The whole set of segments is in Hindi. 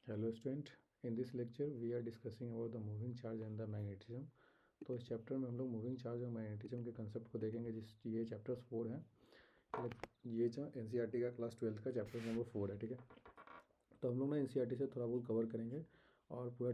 Hello student, in this lecture we are discussing about the moving charge and the magnetism। तो इस चैप्टर में हम लोग मूविंग चार्ज और मैग्नेटिज्म के कंसेप्ट को देखेंगे। जिस ये चैप्टर्स 4 हैं। ये जो एनसीईआरटी का क्लास 12 का चैप्टर नंबर 4 है, ठीक है। तो हम लोग ना एनसीईआरटी से थोड़ा बहुत कवर करेंगे और पूरा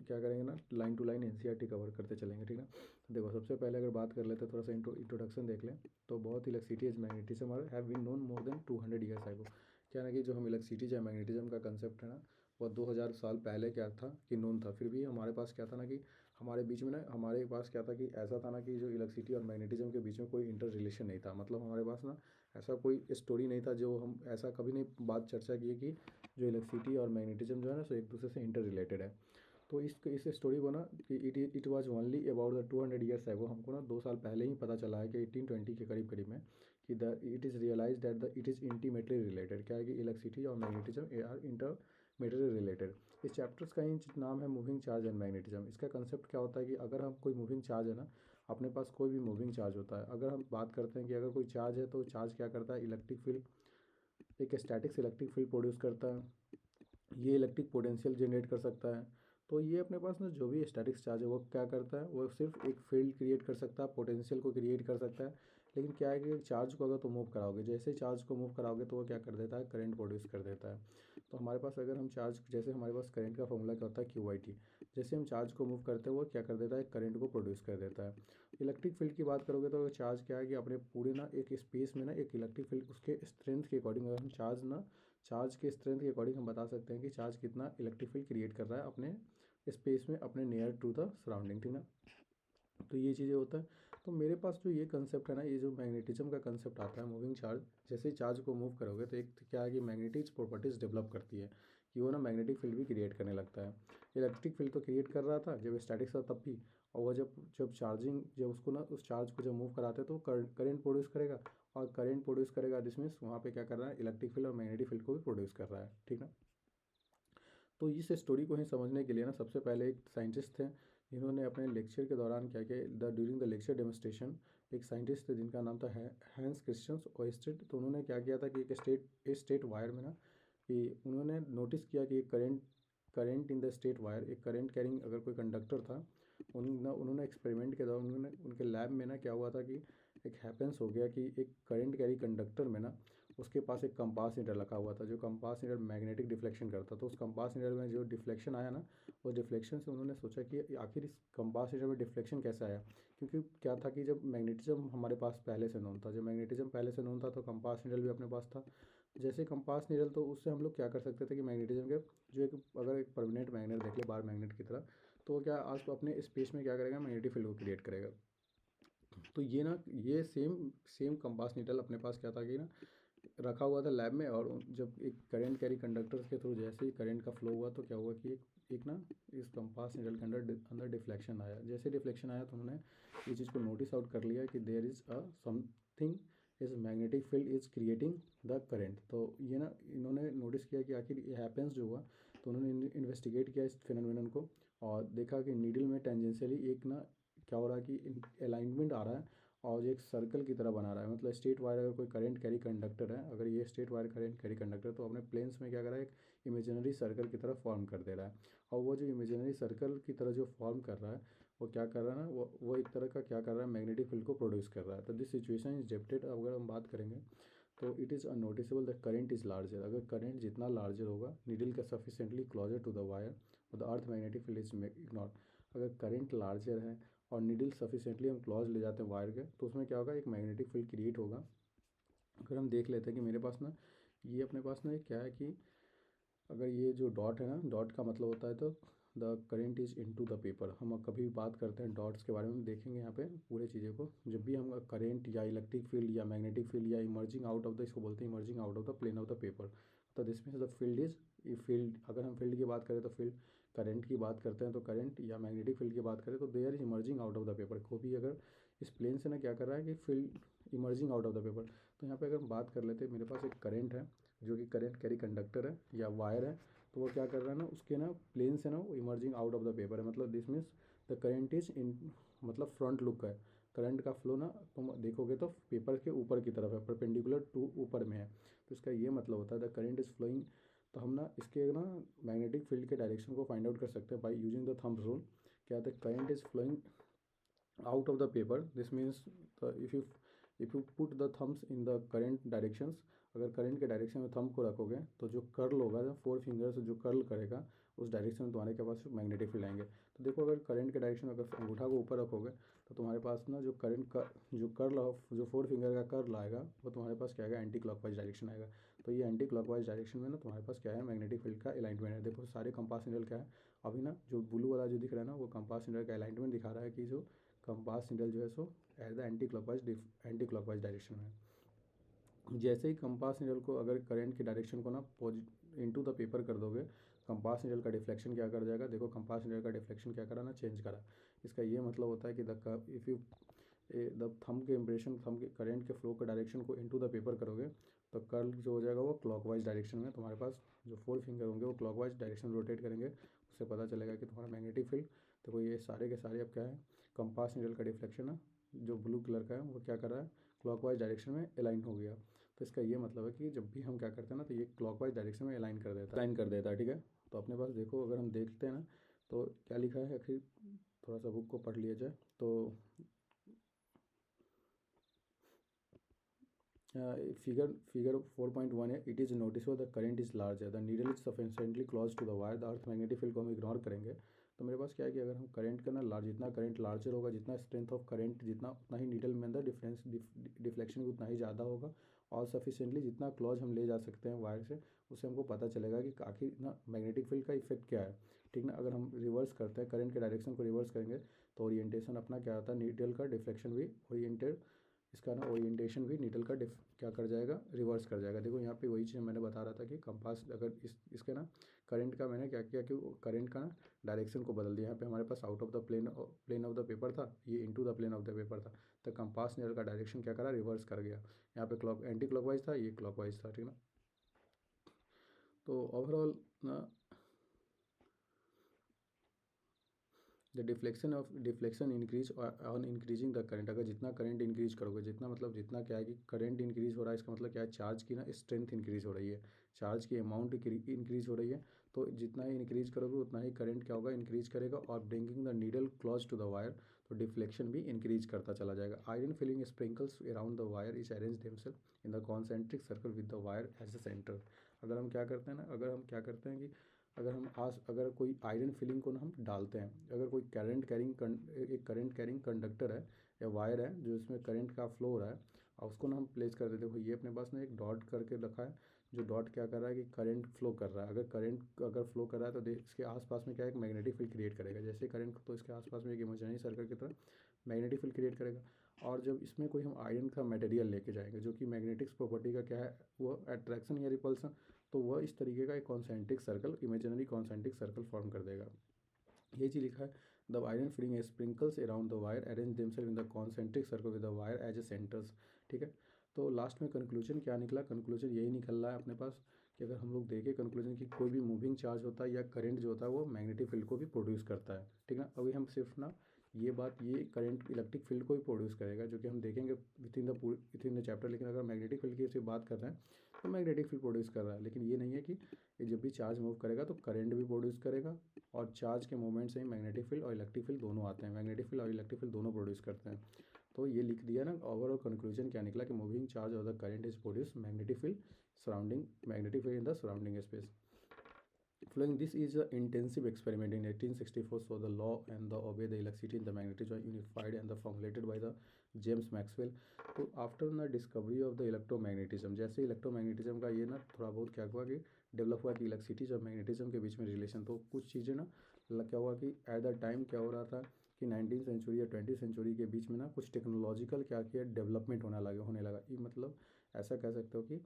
क्या करेंगे ना, line to line NCERT cover करते चलेंगे, ठीक है। तो देखो, सबसे पहले अगर बात कर लेते हैं, थोड़ा सा इंट्रोडक्शन देख लें। तो बहुत electricity magnetism have been known more than 200 years ago. क्या ना कि जो हम इलेक्ट्रिसिटी या मैग्नेटिज्म का कंसेप्ट है ना, वो 2000 साल पहले क्या था कि नोन था। फिर भी हमारे पास क्या था ना कि हमारे बीच में ना, हमारे पास क्या था कि ऐसा था ना कि जो इलेक्ट्रिसिटी और मैग्नेटिज्म के बीच में कोई इंटर रिलेशन नहीं था। मतलब हमारे पास ना ऐसा कोई स्टोरी नहीं था, जो हम ऐसा कभी नहीं बात चर्चा की कि जो इलेक्ट्रिसिटी और मैग्नेटिज्म जो है ना, सो एक दूसरे से इंटर रिलेटेड है। तो इस स्टोरी को ना कि it was only about the 200 years एगो, हमको ना 2 साल पहले ही पता चला है कि 1820 के करीब करीब में कि the it is realize that the it is intimately related. क्या है कि इलेक्ट्रिसिटी और मैग्नेटिज्म आर इंटरमेटली रिलेटेड। इस चैप्टर्स का ही नाम है मूविंग चार्ज एंड मैग्नेटिज्म। इसका कंसेप्ट क्या होता है कि अगर हम कोई मूविंग चार्ज है ना, अपने पास कोई भी मूविंग चार्ज होता है, अगर हम बात करते हैं कि अगर कोई चार्ज है तो चार्ज क्या करता है, इलेक्ट्रिक फील्ड, एक स्टैटिक्स इलेक्ट्रिक फील्ड प्रोड्यूस करता है। ये इलेक्ट्रिक पोटेंशियल जनरेट कर सकता है। तो ये अपने पास ना जो भी स्टैटिक्स चार्ज है वो क्या करता है, वो सिर्फ एक फील्ड क्रिएट कर सकता है, पोटेंशियल को क्रिएट कर सकता है। लेकिन क्या है कि चार्ज को अगर तो मूव कराओगे, जैसे ही चार्ज को मूव कराओगे तो वो क्या कर देता है, करंट प्रोड्यूस कर देता है। तो हमारे पास अगर हम चार्ज, जैसे हमारे पास करंट का फॉर्मूला क्या होता है, QIT। जैसे हम चार्ज को मूव करते हैं वो क्या कर देता है, करंट को प्रोड्यूस कर देता है। इलेक्ट्रिक फील्ड की बात करोगे तो चार्ज क्या है कि अपने पूरे ना एक स्पेस में ना एक इलेक्ट्रिक फील्ड, उसके स्ट्रेंथ के अकॉर्डिंग अगर हम चार्ज के स्ट्रेंथ के अकॉर्डिंग हम बता सकते हैं कि चार्ज कितना इलेक्ट्रिक फील्ड क्रिएट कर रहा है अपने स्पेस में, अपने नियर टू द सराउंडिंग, ठीक ना। तो ये चीज़ें होता है। तो मेरे पास जो ये कंसेप्ट है ना, ये जो मैग्नेटिज्म का कंसेप्ट आता है, मूविंग चार्ज, जैसे ही चार्ज को मूव करोगे तो एक तो क्या है कि मैग्नेटिक प्रॉपर्टीज डेवलप करती है कि वो ना मैग्नेटिक फील्ड भी क्रिएट करने लगता है। इलेक्ट्रिक फील्ड तो क्रिएट कर रहा था जब स्टैटिक था तब भी, और वो जब जब चार्जिंग, जब उसको ना उस चार्ज को जब मूव कराते हैं तो करंट प्रोड्यूस करेगा। और करंट प्रोड्यूस करेगा, दिस मीन्स वहाँ पे क्या कर रहा है, इलेक्ट्रिक फील्ड और मैग्नेटिक फील्ड को भी प्रोड्यूस कर रहा है, ठीक ना। तो इस स्टोरी को ही समझने के लिए ना, सबसे पहले एक साइंटिस्ट थे जिन्होंने अपने लेक्चर के दौरान क्या किया, the during the lecture demonstration, एक साइंटिस्ट थे जिनका नाम था हैंस क्रिश्चियन ओएस्टेड। तो उन्होंने क्या किया था कि एक स्टेट वायर में ना, कि उन्होंने नोटिस किया कि current current in the state wire, एक करंट कैरिंग अगर कोई कंडक्टर था, उन्होंने एक्सपेरिमेंट के दौरान उन्होंने उनके लैब में ना क्या हुआ था कि एक हैपेंस हो गया कि एक करंट कैरी कंडक्टर में ना उसके पास एक कंपास नीडल रखा हुआ था, जो कंपास नीडल मैग्नेटिक डिफ्लेक्शन करता। तो उस कंपास नीडल में जो डिफ्लेक्शन आया ना, उस डिफ्लेक्शन से उन्होंने सोचा कि आखिर इस कंपास नीडल में डिफ्लेक्शन कैसा आया। क्योंकि क्या था कि जब मैग्नेटिज्म हमारे पास पहले से नोन था, जब मैग्नेटिज्म पहले से नोन था तो कंपास नीडल भी अपने पास था। जैसे कंपास नीडल, तो उससे हम लोग क्या कर सकते थे कि मैग्नेटिज्म के जो एक, अगर एक परमानेंट मैग्नेट देख ले बार मैग्नेट की तरह, तो वो क्या आज अपने स्पेस में क्या करेगा, मैग्नेटिक फील्ड को क्रिएट करेगा। तो ये ना, ये सेम सेम कंपास नीडल अपने पास क्या था कि ना रखा हुआ था लैब में। और जब एक करंट कैरी कंडक्टर्स के थ्रू जैसे ही करंट का फ्लो हुआ तो क्या हुआ कि एक ना इस कंपास निडल के अंदर डिफ्लेक्शन आया। जैसे डिफ्लेक्शन आया तो उन्होंने इस चीज़ को नोटिस आउट कर लिया कि there is a something is magnetic field is creating the current. तो ये ना इन्होंने नोटिस किया कि आखिर ये हैपेंस जो हुआ। तो उन्होंने इन्वेस्टिगेट किया इस फिनोमेनन को और देखा कि नीडल में टेंजेंशियली एक ना क्या हो रहा है कि अलाइनमेंट आ रहा है और एक सर्कल की तरह बना रहा है। मतलब स्ट्रेट वायर अगर कोई करंट कैरी कंडक्टर है, अगर ये straight wire current carry conductor, तो अपने प्लेन्स में क्या कर रहा है, एक इमेजिनरी सर्कल की तरह फॉर्म कर दे रहा है। और वो जो इमेजिनरी सर्कल की तरह जो फॉर्म कर रहा है, वो क्या कर रहा है ना, वो एक तरह का क्या कर रहा है, मैग्नेटिक फील्ड को प्रोड्यूस कर रहा है। तो दिस सिचुएशन इज डिप्टेड, अगर हम बात करेंगे तो it is unnoticeable the current is larger. अगर करंट जितना लार्जर होगा, नीडल का sufficiently closer to the wire और the earth magnetic field is ignore. अगर करंट लार्जर है और नीडल सफिशेंटली हम क्लॉज ले जाते हैं वायर के, तो उसमें क्या होगा, एक मैग्नेटिक फील्ड क्रिएट होगा। अगर हम देख लेते हैं कि मेरे पास ना, ये अपने पास ना क्या है कि अगर ये जो डॉट है ना, डॉट का मतलब होता है तो the current is into the paper. हम कभी भी बात करते हैं डॉट्स के बारे में, देखेंगे यहाँ पे पूरे चीज़ें को, जब भी हम करेंट या इलेक्ट्रिक फील्ड या मैग्नेटिक फील्ड या इमर्जिंग आउट ऑफ द, इसको बोलते हैं emerging out of the plane of the paper. तो this means the field is, ये फील्ड, अगर हम फील्ड की बात करें तो फील्ड, करंट की बात करते हैं तो करंट, या मैग्नेटिक फील्ड की बात करें तो they are emerging out of the paper. को भी अगर इस प्लेन से ना क्या कर रहा है कि field emerging out of the paper. तो यहाँ पे अगर हम बात कर लेते हैं, मेरे पास एक करंट है जो कि करंट कैरी कंडक्टर है या वायर है। तो वो क्या कर रहा है ना, उसके ना प्लेन से ना वो emerging out of the paper है। मतलब this means the current is in, मतलब फ्रंट लुक है। करंट का फ्लो ना तुम देखोगे तो पेपर के ऊपर की तरफ है, परपेंडिकुलर टू ऊपर में है। तो इसका ये मतलब होता है द करंट इज फ्लोइंग तो हम ना इसके ना मैग्नेटिक फील्ड के डायरेक्शन को फाइंड आउट कर सकते हैं by using the thumb rule. क्या है, current is flowing out of the paper. This means if you put the thumbs in the current directions, अगर करंट के डायरेक्शन में थंब को रखोगे तो जो कर्ल होगा, जो 4 फिंगर से जो कर्ल करेगा उस डायरेक्शन में तुम्हारे के पास मैग्नेटिक फील्ड आएंगे। तो देखो, अगर करंट के डायरेक्शन में अगर अंगूठा को ऊपर रखोगे तो तुम्हारे पास ना जो करंट का जो कर्ल ऑफ जो 4 फिंगर का कर्ल आएगा वो तुम्हारे पास क्या आएगा, एंटी क्लॉकवाइज डायरेक्शन आएगा। तो ये एंटी क्लॉकवाइज डायरेक्शन में ना तुम्हारे पास क्या है, मैग्नेटिक फील्ड का अलाइनमेंट है। देखो सारे कंपास निडल क्या है, अभी ना जो ब्लू वाला जो दिख रहा है ना वो कंपास निडल का अलाइनमेंट दिखा रहा है कि जो कंपास निडल जो है सो at the anticlockwise direction में। जैसे ही कंपास निडल को अगर करंट के डायरेक्शन को ना इनटू द पेपर कर दोगे, कंपास निडल का डिफ्लेक्शन क्या कर जाएगा, देखो कंपास निडल का डिफ्लेक्शन क्या करा ना, चेंज करा। इसका ये मतलब होता है कि इफ़ यू द थंब के इम्प्रेशन, थंब के करंट के फ्लो के डायरेक्शन को इनटू द पेपर करोगे तो कर्ल जो हो जाएगा वो क्लॉकवाइज डायरेक्शन में, तुम्हारे पास जो 4 फिंगर होंगे वो क्लॉकवाइज डायरेक्शन में रोटेट करेंगे। उससे पता चलेगा कि तुम्हारा मैग्नेटिक फील्ड, देखो ये सारे के सारे अब क्या है, कंपास निडल का डिफ्लेक्शन है जो ब्लू कलर का है वो क्या कर रहा है, क्लॉकवाइज डायरेक्शन में अलाइन हो गया। तो इसका ये मतलब है कि जब भी हम क्या करते हैं ना तो ये क्लॉकवाइज डायरेक्शन में अलाइन कर देता है, ठीक है। तो अपने पास देखो, अगर हम देखते हैं ना तो क्या लिखा है, आखिर थोड़ा सा बुक को पढ़ लिया जाए तो फिगर 4.1 है, it is noticeable the current is large है, the needle is sufficiently close to the wire, the earth magnetic field को हम इग्नोर करेंगे। तो मेरे पास क्या है कि अगर हम करंट का ना लार्ज, जितना करंट लार्जर होगा, जितना स्ट्रेंथ ऑफ करंट जितना, उतना ही नीडल में अंदर डिफ्लेक्शन भी उतना ही ज़्यादा होगा। और सफिशिएंटली जितना क्लोज हम ले जा सकते हैं वायर से, उससे हमको पता चलेगा कि आखिर ना मैग्नेटिक फील्ड का इफेक्ट क्या है, ठीक ना। अगर हम रिवर्स करते हैं, करंट के डायरेक्शन को रिवर्स करेंगे तो ओरिएंटेशन अपना क्या आता है, नीडल का डिफ्लेक्शन भी ओरिएंटेड, इसका ना ओरिएंटेशन भी नीडल का क्या कर जाएगा, रिवर्स कर जाएगा। देखो यहाँ पे वही चीज़ मैंने बता रहा था कि कंपास अगर इसके ना करंट का मैंने क्या किया कि करंट का ना डायरेक्शन को बदल दिया। यहाँ पे हमारे पास out of the plane of the paper था, ये into the plane of the paper था, तो कंपास नीडल का डायरेक्शन क्या करा, रिवर्स कर गया। यहाँ पे एंटी क्लॉकवाइज था, ये क्लॉकवाइज था, ठीक ना। तो ओवरऑल ना the deflection increase on increasing the current, अगर जितना करंट इंक्रीज करोगे, जितना मतलब जितना क्या है कि करंट इंक्रीज हो रहा है, इसका मतलब क्या है, चार्ज की ना स्ट्रेंथ इंक्रीज हो रही है, चार्ज की अमाउंट इंक्रीज हो रही है। तो जितना ही इंक्रीज करोगे उतना ही करंट क्या होगा, इंक्रीज करेगा, और bringing the needle close to the wire, तो डिफ्लेक्शन भी इंक्रीज करता चला जाएगा। Iron filling sprinkles around the wire is arrange themselves in the concentric circle with the wire as a centre. अगर हम क्या करते हैं ना, अगर हम क्या करते हैं कि अगर कोई आयरन फिलिंग को ना हम डालते हैं, अगर कोई एक करंट कैरिंग कंडक्टर है या वायर है जो इसमें करंट का फ्लो हो रहा है, और उसको ना हम प्लेस कर देते हैं। ये अपने पास ना एक डॉट करके रखा है, जो डॉट क्या कर रहा है कि करंट फ्लो कर रहा है। अगर फ्लो कर रहा है तो इसके आसपास में क्या है, एक मैग्नेटिक फील्ड क्रिएट करेगा। जैसे करंट, तो इसके आसपास में एक इमेजिनरी सर्कल की तरह मैग्नेटिक फील्ड क्रिएट करेगा। और जब इसमें कोई हम आयरन का मटेरियल लेके जाएंगे जो कि मैग्नेटिक्स प्रॉपर्टी का क्या है, वो अट्रैक्शन या रिपल्सन, तो वह इस तरीके का एक concentric circle, imaginary concentric circle form कर देगा। ये चीज़ लिखा है, the iron filling sprinkles around the wire arrange themselves in the concentric circle with the wire as a centres, ठीक है। तो लास्ट में कंक्लूजन क्या निकला, कंक्लूजन यही निकल रहा है अपने पास कि अगर हम लोग देखें कंक्लूजन कि कोई भी मूविंग चार्ज होता है या करंट जो होता है वो मैग्नेटिक फील्ड को भी प्रोड्यूस करता है, ठीक है। अभी हम सिर्फ ना ये करंट इलेक्ट्रिक फील्ड को ही प्रोड्यूस करेगा, जो कि हम देखेंगे विद इन द चैप्टर। लेकिन अगर मैग्नेटिक फील्ड की सिर्फ बात कर रहे हैं तो मैग्नेटिक फील्ड प्रोड्यूस कर रहा है, लेकिन ये नहीं है कि ये जब भी चार्ज मूव करेगा तो करंट भी प्रोड्यूस करेगा, और चार्ज के मूवमेंट से ही मैग्नेटिक फील्ड और इलेक्ट्रिक फील्ड दोनों आते हैं, मैग्नेटिक फील्ड और इलेक्ट्रिक फील्ड दोनों प्रोड्यूस करते हैं। तो ये लिख दिया ना, ओवरऑल कंक्लूजन क्या निकला कि मूविंग चार्ज और the current is produce magnetic field in the surrounding space. Following this is an intensive experiment in 1864 saw the law and the obey the electricity in the magnetism unified and the formulated by the James Maxwell। तो आफ्टर ना डिस्कवरी ऑफ द इलेक्ट्रोमैग्नेटिज्म, जैसे इलेक्ट्रोमैग्नेटिज्म का ये ना थोड़ा बहुत क्या हुआ कि डेवलप हुआ कि इलेक्ट्रिसिटी और मैग्नेटिज्म के बीच में रिलेशन, तो कुछ चीज़ें ना क्या हुआ कि एट द टाइम क्या हो रहा था कि 19वीं सेंचुरी या 20वीं सेंचुरी के बीच में ना कुछ टेक्नोलॉजिकल क्या किया, डेवलपमेंट होने लगा। ये मतलब ऐसा कह सकते हो कि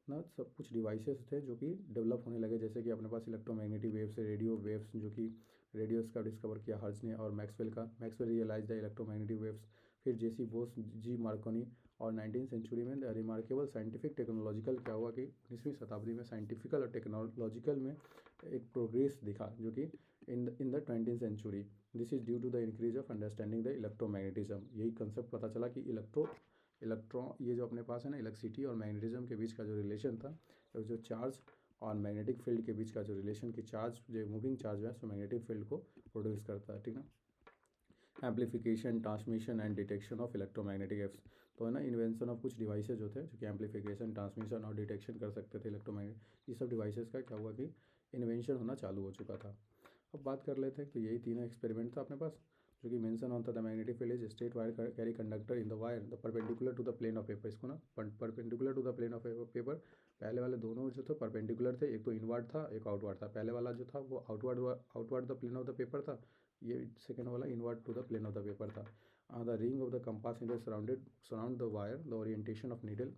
ना सब कुछ डिवाइसेस थे जो कि डेवलप होने लगे, जैसे कि अपने पास इलेक्ट्रोमैग्नेटिक वेव्स, रेडियो वेव्स, जो कि रेडियोस का डिस्कवर किया हर्ट्ज ने, और Maxwell realize the electromagnetic waves. फिर जेसी बोस, जी मार्कोनी, और 19वीं सेंचुरी में रिमार्केबल साइंटिफिक टेक्नोलॉजिकल क्या हुआ कि 19वीं शताब्दी में साइंटिफिकल और टेक्नोलॉजिकल में एक प्रोग्रेस दिखा, जो कि इन द 20वीं century. This is due to the increase of understanding the electromagnetism. यही कंसेप्ट पता चला कि इलेक्ट्रॉन, ये जो अपने पास है ना, इलेक्ट्रिसिटी और मैग्नेटिज्म के बीच का जो रिलेशन था, जो चार्ज और मैग्नेटिक फील्ड के बीच का जो रिलेशन की चार्ज जो मूविंग चार्ज है सो मैग्नेटिक फील्ड को प्रोड्यूस करता है, ठीक ना। Amplification, transmission and detection of electromagnetic waves, तो है ना इन्वेंशन ऑफ कुछ डिवाइसेज जो थे जो कि एम्पलीफिकेशन, ट्रांसमिशन और डिटेक्शन कर सकते थे इलेक्ट्रोमैग्नेट, ये सब डिवाइसेज का क्या हुआ कि इन्वेंशन होना चालू हो चुका था। अब बात कर लेते हैं, तो यही तीनों एक्सपेरिमेंट था अपने पास जो कि मेंशन होता था। Magnetic field is straight wire carry conductor in the wire the perpendicular to the plane of paper, इसको ना perpendicular to the plane of paper, पहले वाले दोनों जो थे परपेंडिकुलर थे, एक तो इनवर्ड था एक आउटवर्ड था, पहले वाला जो था वो outward the plane of the paper था, ये सेकेंड वाला inward to the plane of the paper था। The ring of the compass needle surround the wire, the orientation of needle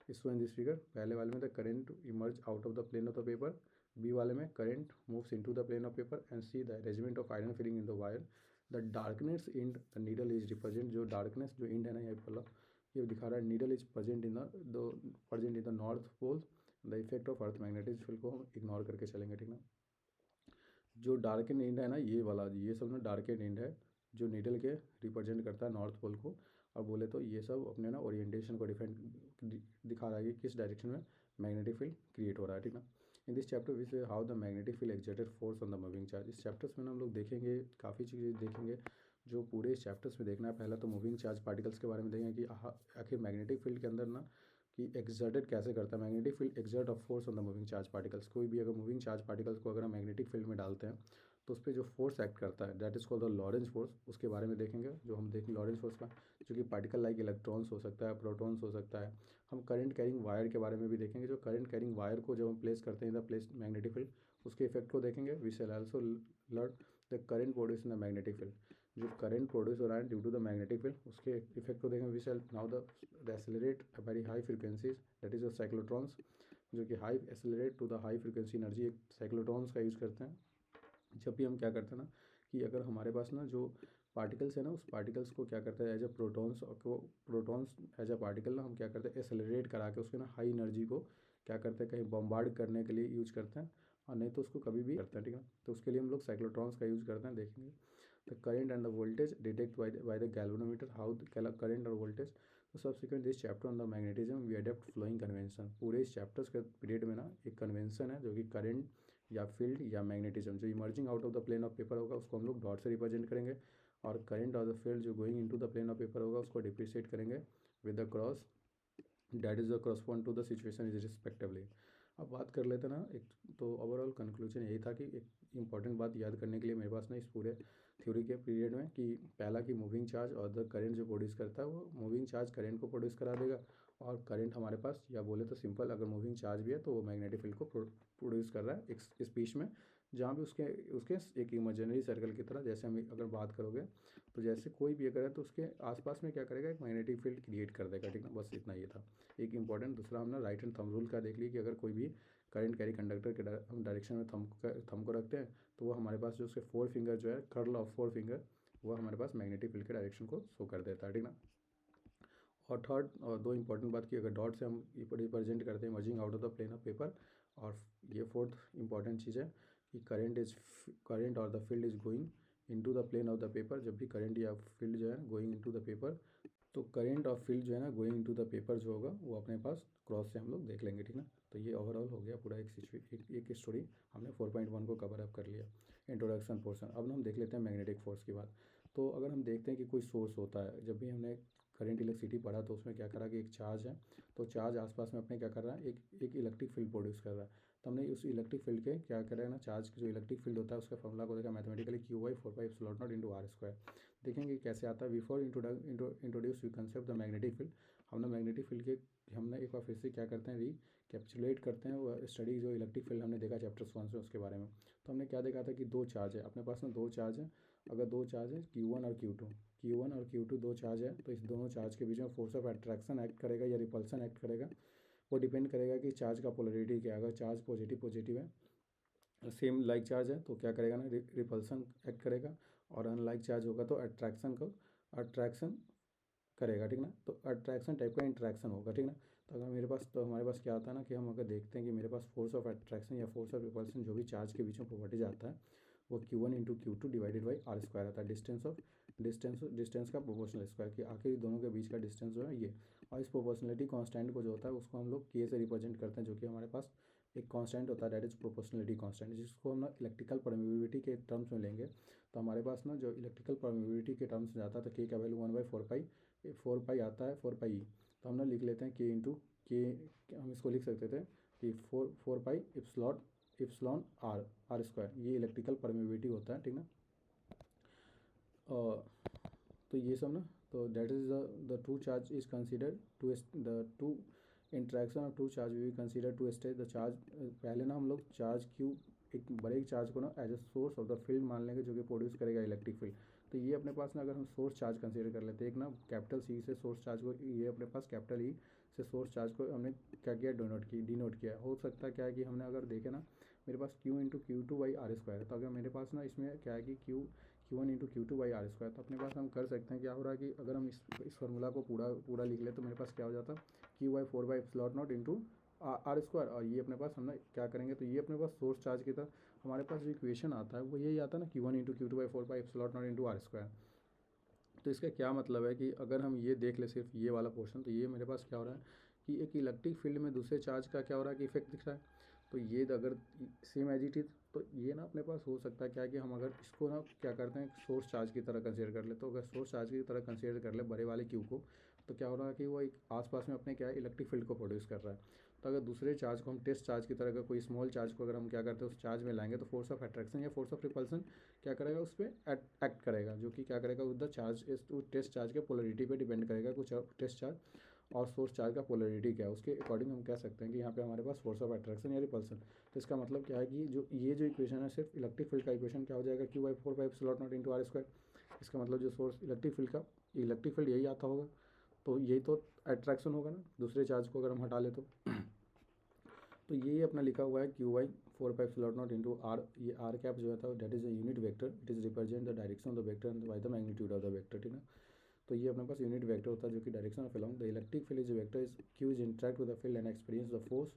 is in this figure, पहले वाले में the current emerge out of the plane of the paper, B वाले में current moves into the plane of paper, and C the arrangement of iron filling in the wire, the darkness end the needle is represent, जो डार्कनेस जो इंड है ना यहाँ पर ये दिखा रहा है needle is present in the north pole, the effect of earth magnetic field को हम इग्नोर करके चलेंगे, ठीक ना। जो डार्कन इंड है ना ये वाला, ये सब ना डार्कन इंड है जो नीडल के रिप्रेजेंट करता है नॉर्थ पोल को, और बोले तो ये सब अपने ना ओरिएंटेशन को डिफेंड दिखा रहा है कि किस डायरेक्शन में मैग्नेटिक फील्ड क्रिएट हो रहा है, ठीक ना। In this chapter which how the magnetic field exerted force on the moving charge, इस चैप्टर्स में हम लोग देखेंगे काफ़ी चीज़ें देखेंगे जो पूरे इस चैप्टर्स में देखना है। पहला तो मूविंग चार्ज पार्टिकल्स के बारे में देखेंगे कि आखिर मैग्नेटिक फील्ड के अंदर ना कि एक्सर्टेड कैसे करता है magnetic field, exert of force on the moving charge particles, कोई भी अगर मूविंग चार्ज पार्टिकल्स को अगर हम मैग्नेटिक फील्ड में डालते हैं तो उस पर जो फोर्स एक्ट करता है that is called the Lorentz force, उसके बारे में देखेंगे। जो हम देखें लॉरेंज फोर्स का जो कि पार्टिकल लाइक इलेक्ट्रॉन्स हो सकता है, प्रोटॉन्स हो सकता है। हम करंट कैरिंग वायर के बारे में भी देखेंगे, जो करंट कैरिंग वायर को जब हम प्लेस करते हैं द प्लेस मैग्नेटिक फील्ड उसके इफेक्ट को देखेंगे। We shall also learn the current produce in the magnetic field, जो करंट प्रोड्यूस हो रहा है due to the magnetic field उसके इफेक्ट को देखेंगे। We shall now the accelerate very high frequencies that is the cyclotrons, जो कि high accelerate to the high frequency energy, एक साइक्लोट्रॉन्स का यूज़ करते हैं। जब भी हम क्या करते हैं ना कि अगर हमारे पास ना जो पार्टिकल्स है ना उस पार्टिकल्स को क्या करते हैं एज अ प्रोटॉन्स, और को प्रोटॉन्स एज अ पार्टिकल ना हम क्या करते हैं एक्सेलरेट करा के उसके ना हाई एनर्जी को क्या करते हैं कहीं बम्बार्ड करने के लिए यूज करते हैं, और नहीं तो उसको कभी भी करते हैं, ठीक है। तो उसके लिए हम लोग साइक्लोट्रॉन्स का यूज़ करते हैं, देखेंगे। The current and the voltage detect by the galvanometer, how current और वोल्टेज। तो subsequent this chapter on the magnetism we adept flowing convention, पूरे इस चैप्टर्स के पीरियड में ना एक कन्वेंशन है जो कि करेंट या फील्ड या मैग्नेटिज्म जो emerging out of the plane of paper होगा उसको हम लोग डॉट से रिप्रेजेंट करेंगे, और करंट और द फील्ड जो going into the plane of paper होगा उसको डिप्रिशिएट करेंगे with the cross that is the correspond to the situation is respectively. अब बात कर लेते हैं ना एक, तो ओवरऑल कंक्लूजन यही था कि एक इंपॉर्टेंट बात याद करने के लिए मेरे पास ना इस पूरे थ्योरी के पीरियड में कि पहला कि मूविंग चार्ज और द करंट जो प्रोड्यूस करता है वो मूविंग चार्ज करंट को प्रोड्यूस करा देगा, और करंट हमारे पास या बोले तो सिंपल अगर मूविंग चार्ज भी है तो वो मैग्नेटिक फील्ड को प्रोड्यूस कर रहा है एक स्पीच में, जहाँ भी उसके उसके एक इमेजिनरी सर्कल की तरह, जैसे हम अगर बात करोगे तो जैसे कोई भी अगर है तो उसके आसपास में क्या करेगा एक मैग्नेटिक फील्ड क्रिएट कर देगा, ठीक ना। बस इतना ये था एक इंपॉर्टेंट। दूसरा हमने राइट हैंड थंब रूल का देख लिया कि अगर कोई भी करंट कैरी कंडक्टर के हम डायरेक्शन में थंब को रखते हैं तो वो हमारे पास जो उसके फोर फिंगर जो है कर्ल ऑफ फोर फिंगर वो हमारे पास मैग्नेटिक फील्ड के डायरेक्शन को शो कर देता है, ठीक ना। और थर्ड और दो इंपॉर्टेंट बात की अगर डॉट से हम रिप्रेजेंट करते हैं emerging out of the plane of paper, और ये फोर्थ इंपॉर्टेंट चीज़ है कि करंट और the field is going into the plane of the paper, जब भी करंट या फील्ड जो है गोइंग इनटू द पेपर तो करंट और फील्ड जो है ना गोइंग इनटू द पेपर जो होगा वो अपने पास क्रॉस से हम लोग देख लेंगे, ठीक ना। तो ये ओवरऑल हो गया पूरा एक स्टोरी हमने 4.1 को कवर अप कर लिया इंट्रोडक्शन पोर्शन। अब हम देख लेते हैं मैग्नेटिक फोर्स की बात। तो अगर हम देखते हैं कि कोई सोर्स होता है, जब भी हमने करंट इलेक्ट्रिसिटी पढ़ा तो उसमें क्या करा कि एक चार्ज है, तो चार्ज आसपास में अपने क्या कर रहा है एक इलेक्ट्रिक फील्ड प्रोड्यूस कर रहा है। तो हमने उस इलेक्ट्रिक फील्ड के क्या करेगा ना चार्ज की जो इलेक्ट्रिक फील्ड होता है उसका फॉर्मूला को देखा mathematically Q/4πε0 into are square. देखेंगे कैसे आता है। Before introduce we concept the magnetic field, हमने मैग्नेटिक फील्ड के हमने एक बार फिर से क्या करते हैं रिकैप्चुलेट करते हैं वो स्टडी जो इलेक्ट्रिक फील्ड हमने देखा चैप्टर 1 से उसके बारे में। तो हमने क्या देखा था कि दो चार्ज है अपने पास में, दो चार्ज है। अगर दो चार्ज है Q1 और Q2 दो चार्ज है तो इस दोनों चार्ज के बीच में फोर्स ऑफ अट्रैक्शन एक्ट करेगा या रिपल्सन एक्ट करेगा, वो डिपेंड करेगा कि चार्ज का पोलरिटी क्या है। अगर चार्ज पॉजिटिव है सेम लाइक चार्ज है तो क्या करेगा ना रिपल्सन एक्ट करेगा, और अनलाइक चार्ज होगा तो अट्रैक्शन करेगा, ठीक ना। तो अट्रैक्शन टाइप का इंट्रैक्शन होगा, ठीक ना। तो अगर मेरे पास तो हमारे पास क्या आता है ना कि हम अगर देखते हैं कि मेरे पास फोर्स ऑफ अट्रैक्शन या फोर्स ऑफ रिपल्सन जो भी चार्ज के बीच में प्रॉपर्टीज आता है वो Q1 into Q2 divided by R square आता है, डिस्टेंस का प्रोपोर्शनल स्क्वायर, कि आखिर दोनों के बीच का डिस्टेंस जो है ये। और इस प्रोपोर्शनलिटी कांस्टेंट को जो होता है उसको हम लोग K से रिप्रेजेंट करते हैं जो कि हमारे पास एक कांस्टेंट होता है दैट इज़ प्रोपोर्शनलिटी कांस्टेंट, जिसको हम ना इलेक्ट्रिकल परमिबिलिटी के टर्म्स में लेंगे। तो हमारे पास ना जो इलेक्ट्रिकल परमिबिलिटी के टर्म्स में जाता है तो के का वैल्यू 1/4 पाई आता है 4 पाई। तो हम ना लिख लेते हैं के इंटू के, हम इसको लिख सकते थे कि 4 पाई इप्सिलॉन आर स्क्वायर, ये इलेक्ट्रिकल परमिबिलिटी होता है, ठीक ना। तो ये सब ना, तो that is the two charge is considered to the two interaction of two charge we consider to stage the charge. पहले ना हम लोग चार्ज क्यू, एक बड़े चार्ज को ना as a source of the field मान लेंगे जो कि प्रोड्यूस करेगा इलेक्ट्रिक फील्ड। तो ये अपने पास ना अगर हम सोर्स चार्ज कंसीडर कर लेते हैं, एक ना कैपिटल सी से सोर्स चार्ज को, ये अपने पास कैपिटल ई से सोर्स चार्ज को हमने क्या किया, डिनोट किया। हो सकता है क्या है कि हमने अगर देखे ना, मेरे पास Q into Q two by R square है। तो अगर मेरे पास ना इसमें क्या है कि Q1 into Q two by R square, तो अपने पास हम कर सकते हैं क्या हो रहा है कि अगर हम इस फार्मूला को पूरा लिख ले तो मेरे पास क्या हो जाता, Q/4/ε0 इंटू आर स्क्वायर। और ये अपने पास हम ना क्या करेंगे, तो ये अपने पास सोर्स चार्ज की तरह हमारे पास जो इक्वेशन आता है वो यही आता है ना, Q1 into Q2/4/ε0 into are square. तो इसका क्या मतलब है कि अगर हम ये देख ले सिर्फ ये वाला पोर्शन, तो ये मेरे पास क्या हो रहा है कि एक इलेक्ट्रिक फील्ड में दूसरे चार्ज का क्या हो रहा है कि इफेक्ट दिख रहा है। तो ये अगर सेम एज इट इज, तो ये ना अपने पास हो सकता है क्या कि हम अगर इसको ना क्या करते हैं सोर्स चार्ज की तरह कंसीडर कर ले। तो अगर सोर्स चार्ज की तरह कंसीडर कर ले बड़े वाले क्यू को, तो क्या हो रहा है कि वो एक आसपास में अपने क्या है इलेक्ट्रिक फील्ड को प्रोड्यूस कर रहा है। तो अगर दूसरे चार्ज को हम टेस्ट चार्ज की तरह का कोई स्मॉल चार्ज को अगर हम क्या करते हैं उस चार्ज में लाएंगे, तो फोर्स ऑफ अट्रैक्शन या फोर्स ऑफ रिपल्सन क्या करेगा, उस पर एक्ट करेगा, जो कि क्या करेगा with the charge test charge के पोलरिटी पे डिपेंड करेगा। कुछ टेस्ट चार्ज और सोर्स चार्ज का पोलरिटी क्या है उसके अकॉर्डिंग हम कह सकते हैं कि यहाँ पे हमारे पास फोर्स ऑफ अट्रैक्शन या रिपल्सन। तो इसका मतलब क्या है कि जो इक्वेशन है सिर्फ इलेक्ट्रिक फील्ड का इक्वेशन क्या हो जाएगा, Q/4/ε0 इंटू आर स्क्वायर। इसका मतलब जो सोर्स इलेक्ट्रिक फील्ड यही आता होगा, तो यही तो अट्रैक्शन होगा ना दूसरे चार्ज को अगर हम हटा ले तो यही अपना लिखा हुआ है Q/4/ε0 इंटू आर। ये आर कैप जो है that is a unit vector, it is represent the direction of the vector by the magnitude of the vector, ठीक है। तो ये अपने पास यूनिट वेक्टर होता है जो कि direction of along the electric field is vector is Q is interact with the field and experience the force.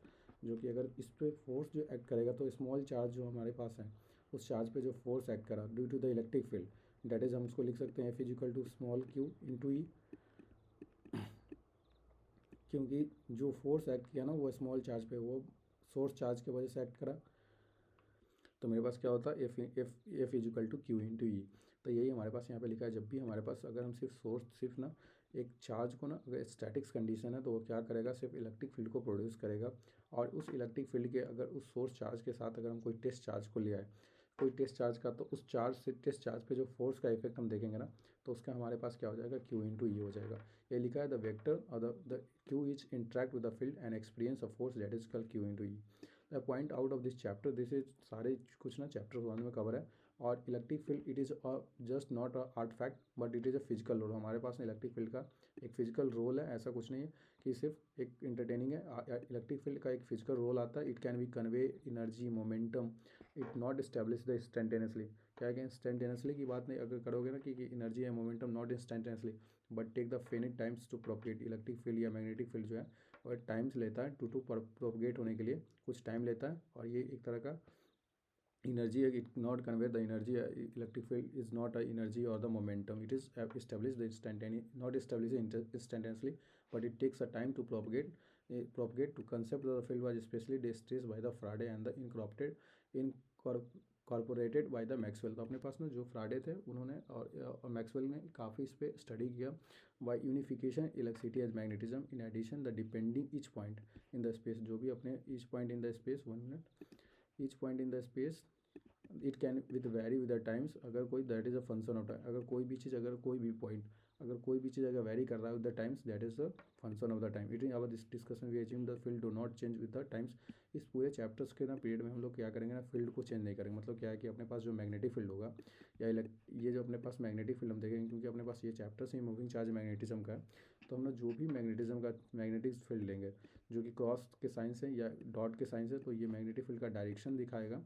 जो कि अगर इस पर फोर्स जो एक्ट करेगा, तो स्मॉल चार्ज जो हमारे पास है उस चार्ज पे जो फोर्स एक्ट करा due to the electric field, that is हम उसको लिख सकते हैं F = small Q into E. क्योंकि जो फोर्स एक्ट किया ना वो स्मॉल चार्ज पे, वो सोर्स चार्ज की वजह से एक्ट करा, तो मेरे पास क्या होता है F = Q इंटू ई। तो यही हमारे पास यहाँ पे लिखा है। जब भी हमारे पास अगर हम सिर्फ ना एक चार्ज को ना अगर स्टैटिक्स कंडीशन है तो वो क्या करेगा, सिर्फ इलेक्ट्रिक फील्ड को प्रोड्यूस करेगा। और उस इलेक्ट्रिक फील्ड के अगर उस सोर्स चार्ज के साथ अगर हम कोई टेस्ट चार्ज को ले आए, कोई टेस्ट चार्ज का, तो उस चार्ज से टेस्ट चार्ज पे जो फोर्स का इफेक्ट हम देखेंगे ना, तो उसका हमारे पास क्या हो जाएगा, Q इंटू ई हो जाएगा। ये लिखा है द वेक्टर और the Q is interact with the field and experience of force that is called Q into E. The point out of this chapter, this is सारे कुछ ना चैप्टर 1 में कवर है। और electric field it is just not a artifact but it is a physical role. हमारे पास इलेक्ट्रिक फील्ड का एक फिजिकल रोल है, ऐसा कुछ नहीं है कि सिर्फ एक इंटरटेनिंग है। इलेक्ट्रिक फील्ड का एक फिजिकल रोल आता है। It can be convey energy momentum, it not establish the instantaneously. क्या है कि इंस्टेंटेनियसली की बात नहीं अगर करोगे ना कि एनर्जी है momentum not instantaneously but take the finite times to propagate. Electric field या मैग्नेटिक फील्ड जो है और टाइम्स लेता है टू प्रोपगेट होने के लिए, कुछ टाइम लेता है। और ये एक तरह का energy, it not convey the energy, electric field is not a energy or the momentum, it is established the not established instantaneously but it takes a time to propagate to concept of the field was especially stressed by the Faraday and the incorporated by the Maxwell। तो अपने पास में जो फ्राडे थे उन्होंने और मैक्सवेल ने काफ़ी इस पर स्टडी किया। By unification electricity as magnetism in addition the depending each point in the space, जो भी अपने each point in the space 1 minute each point in the space it can with very with the times. अगर कोई that is a function of time, अगर कोई भी चीज़ अगर कोई भी पॉइंट अगर कोई भी चीज़ अगर वेरी कर रहा है with the times that is a function of the time. It in our this discussion we assume the field do not change with the times. इस पूरे चैप्टर्स के ना पीरियड में हम लोग क्या करेंगे ना, फील्ड को चेंज नहीं करेंगे। मतलब क्या है कि अपने पास जो मैग्नेटिक फील्ड होगा या ये जो अपने पास मैग्नेटिक फील्ड हम देखेंगे, क्योंकि अपने पास ये चैप्टर्स ही मूविंग चार्ज मैग्नेटिज्म का है। तो हम लोग जो भी मैग्नेटिज्म का मैग्नेटिक फील्ड लेंगे जो कि क्रॉस के साइंस है या डॉट के साइंस है, तो ये मैग्नेटिक फील्ड का डायरेक्शन दिखाएगा।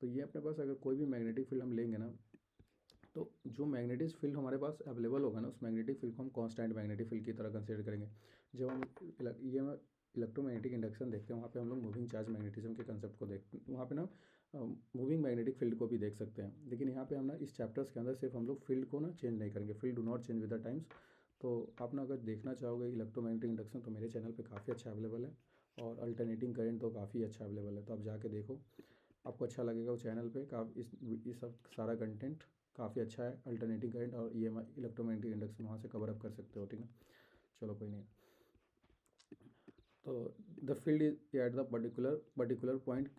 तो ये अपने पास अगर कोई भी मैग्नेटिक फील्ड हम लेंगे ना, तो जो मैग्नेटिक फील्ड हमारे पास अवेलेबल होगा ना, उस मैग्नेटिक फील्ड को हम कांस्टेंट मैग्नेटिक फील्ड की तरह कंसीडर करेंगे। जब हम ये इलेक्ट्रोमैग्नेटिक इंडक्शन देखते हैं वहाँ पे हम लोग मूविंग चार्ज मैग्नेटिज्म के कंसेप्ट को देखते हैं, वहाँ पे ना मूविंग मैग्नेटिक फील्ड को भी देख सकते हैं। लेकिन यहाँ पे हम ना इस चैप्टर्स के अंदर सिर्फ हम लोग फील्ड को ना चेंज नहीं करेंगे, field do not change with the times. तो आप ना अगर देखना चाहोगे इलेक्ट्रोमैग्नेटिक इंडक्शन तो मेरे चैनल पे काफ़ी अच्छा अवेलेबल है। और अल्टरनेटिंग करंट तो काफ़ी अच्छा अवेलेबल है, तो आप जाके देखो, आपको अच्छा लगेगा वो चैनल पे। इस सब सारा कंटेंट काफ़ी अच्छा है। अल्टरनेटिंग करंट और EMI इलेक्ट्रोमैग्नेटिक इंडक्शन वहाँ से कवर अप कर सकते हो, ठीक है। चलो कोई नहीं। तो the field is at the particular point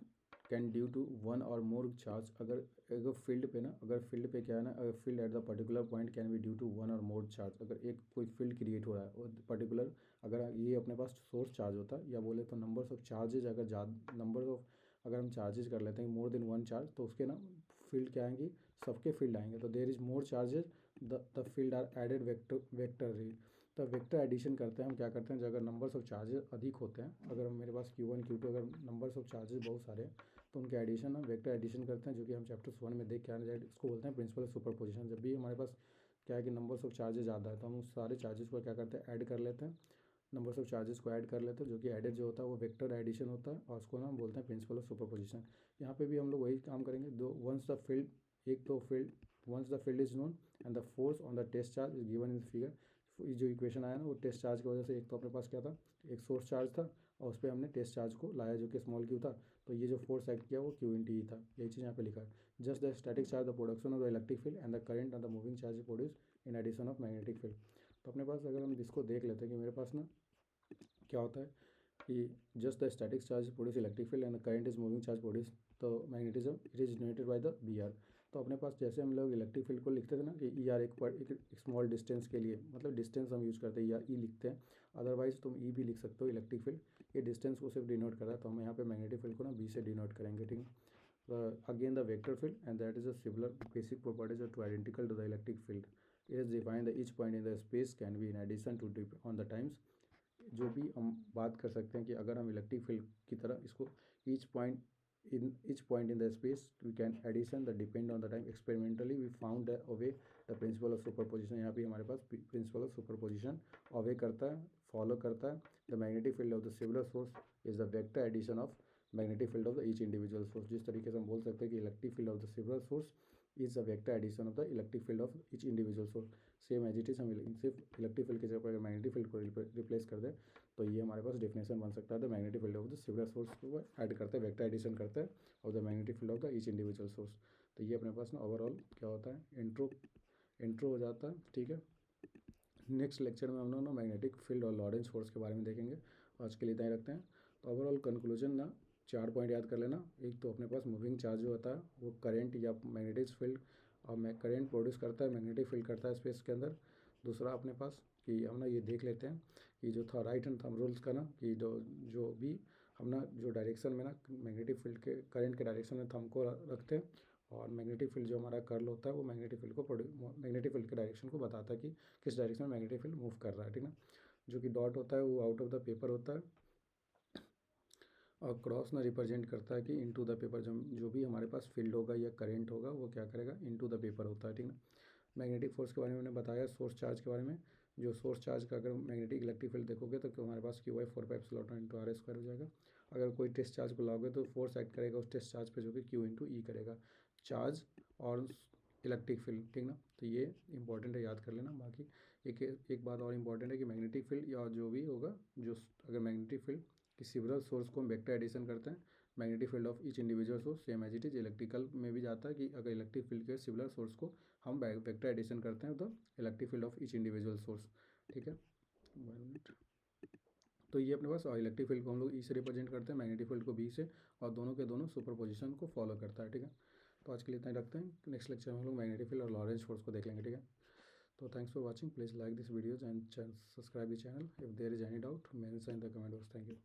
can due to one or more charge. अगर फील्ड पे ना, अगर फील्ड पे क्या है ना, अगर field at the particular point can be due to one or more charge. अगर एक कोई फील्ड क्रिएट हो रहा है और पर्टिकुलर, अगर ये अपने पास सोर्स चार्ज होता है, या बोले तो नंबर्स ऑफ चार्जेज, अगर ज़्यादा नंबर ऑफ, अगर हम चार्जेस कर लेते हैं मोर देन वन चार्ज, तो उसके ना फील्ड क्या आएंगी, सबके फील्ड आएंगे। तो there is more charges, the field are added vector. तो वेक्टर एडिशन करते हैं हम, क्या करते हैं, जो अगर नंबर्स ऑफ चार्जेस अधिक होते हैं, अगर मेरे पास Q1 Q2 अगर नंबर्स ऑफ चार्जेस बहुत सारे हैं, तो उनके एडिशन हम वेक्टर एडिशन करते हैं, जो कि हम चैप्टर 1 में देख के आने जाए। इसको बोलते हैं प्रिंसिपल ऑफ सुपरपोजिशन। जब भी हमारे पास क्या है कि नंबर्स ऑफ चार्जेस ज़्यादा है, तो हम उस सारे चार्जेस को क्या करते हैं, ऐड कर लेते हैं, नंबर्स ऑफ चार्जेस को ऐड कर लेते हैं, जो कि एडेड जो होता है वो वेक्टर एडिशन होता है, और उसको ना हम बोलते हैं प्रिंसिपल ऑफ सुपरपोजिशन। यहाँ पे भी हम लोग वही काम करेंगे। दो वंस द फील्ड, एक तो field, once the field is known and the force on the test charge is given in the figure. ये जो इक्वेशन आया ना, वो टेस्ट चार्ज की वजह से, एक तो अपने पास क्या था, एक सोर्स चार्ज था, और उस पर हमने टेस्ट चार्ज को लाया जो कि स्मॉल क्यू था, तो ये जो फोर्स एक्ट किया वो Q × E था। यही चीज़ यहाँ पे लिखा है। Just the static charge the production of the electric field and the current on the moving charge produce in addition of magnetic field. तो अपने पास अगर हम इसको देख लेते हैं कि मेरे पास ना क्या होता है कि just the static charge produce electric field and current is moving charge produce तो magnetism it is generated by the ER। तो अपने पास जैसे हम लोग इलेक्ट्रिक फील्ड को लिखते थे ना कि ER एक स्मॉल डिस्टेंस के लिए, मतलब डिस्टेंस हम यूज़ करते हैं, ER E लिखते हैं। अदरवाइज तुम E भी लिख सकते हो, इलेक्ट्रिक फील्ड ये डिस्टेंस को सिर्फ डिनोट कर रहा है, तो हम यहाँ पे मैग्नेटिक फील्ड को ना B से डिनोट करेंगे, ठीक है। Again the vector field and that is a similar basic properties to identical to the electric field. It is defined the each point in the space can be in addition to on the times. जो भी हम बात कर सकते हैं कि अगर हम इलेक्ट्रिक फील्ड की तरह इसको each point in the space we can addition the depend on the time experimentally we found away the principle of superposition. यहाँ पे हमारे पास प्रिंसिपल ऑफ सुपरपोजिशन अवे करता है, फॉलो करता है। The magnetic field of the similar source is the vector addition of magnetic field of the each individual source. जिस तरीके से हम बोल सकते हैं कि electric field of the similar source is a vector addition of the electric field of each individual source. Same as it is, हम सिर्फ इलेक्ट्रिक फील्ड की जगह पर अगर मैग्नेटिक फील्ड को रिप्लेस कर दें, तो ये हमारे पास डेफिनेशन बन सकता है the magnetic field of the similar source को ऐड करते हैं, वेक्टर एडिशन करते हैं और the magnetic field of the each individual source. तो ये अपने पास ना ओवरऑल क्या होता है, इंट्रो हो जाता है, ठीक है। नेक्स्ट लेक्चर में हम लोग ना मैग्नेटिक फील्ड और लॉरेंस फोर्स के बारे में देखेंगे। आज के लिए इतना ही रखते हैं। तो ओवरऑल कंक्लूजन ना 4 पॉइंट याद कर लेना। एक तो अपने पास मूविंग चार्ज जो होता है वो करंट या मैग्नेटिक फील्ड और करंट प्रोड्यूस करता है, मैग्नेटिक फील्ड करता है स्पेस के अंदर। दूसरा अपने पास कि हम ना ये देख लेते हैं कि जो था राइट हैंड थंब रूल्स का ना, कि जो भी हम ना जो डायरेक्शन में ना मैग्नेटिक फील्ड के करंट के डायरेक्शन में थंब को रखते हैं, और मैग्नेटिक फील्ड जो हमारा कर्ल होता है वो मैग्नेटिक फील्ड के डायरेक्शन को बताता है कि किस डायरेक्शन में मैग्नेटिक फील्ड मूव कर रहा है, ठीक है। जो कि डॉट होता है वो आउट ऑफ द पेपर होता है, और क्रॉस ना रिप्रेजेंट करता है कि इनटू द पेपर जो भी हमारे पास फील्ड होगा या करंट होगा वो क्या करेगा, इनटू द पेपर होता है, ठीक है। मैग्नेटिक फोर्स के बारे में मैंने बताया, सोर्स चार्ज के बारे में। जो सोर्स चार्ज का अगर मैग्नेटिक इलेक्ट्रिक फील्ड देखोगे तो हमारे पास Q/4πε0 हो जाएगा। अगर कोई टेस्ट चार्ज को लाओगे तो फोर्स एक्ट करेगा उस टेस्ट चार्ज पे, जो कि Q × E करेगा, चार्ज और इलेक्ट्रिक फील्ड, ठीक ना। तो ये इंपॉर्टेंट है, याद कर लेना। बाकी एक बात और इंपॉर्टेंट है कि मैग्नेटिक फील्ड या जो भी होगा, जो अगर मैग्नेटिक फील्ड कि सिवरल सोर्स को हम वेक्टर एडिशन करते हैं, magnetic field of each individual source same as it is electrical में भी जाता है कि अगर इलेक्ट्रिक फील्ड के सिवरल सोर्स को हम वेक्टर एडिशन करते हैं तो electric field of each individual source, ठीक है। 1 मिनट। तो ये अपने पास इलेक्ट्रिक फील्ड को हम लोग E से रिप्रेजेंट करते हैं, मैग्नेटिक फील्ड को B से, और दोनों के दोनों सुपर पोजिशन को फॉलो करता है, ठीक है। तो आज के लिए इतना ही रखते हैं। नेक्स्ट लेक्चर में हम लोग मैग्नेटिक फील्ड और लॉरेंस फोर्स को देख लेंगे, ठीक है। तो thanks for watching, please like this videos and subscribe the channel. If there is any doubt mention in the comment box. Thank you.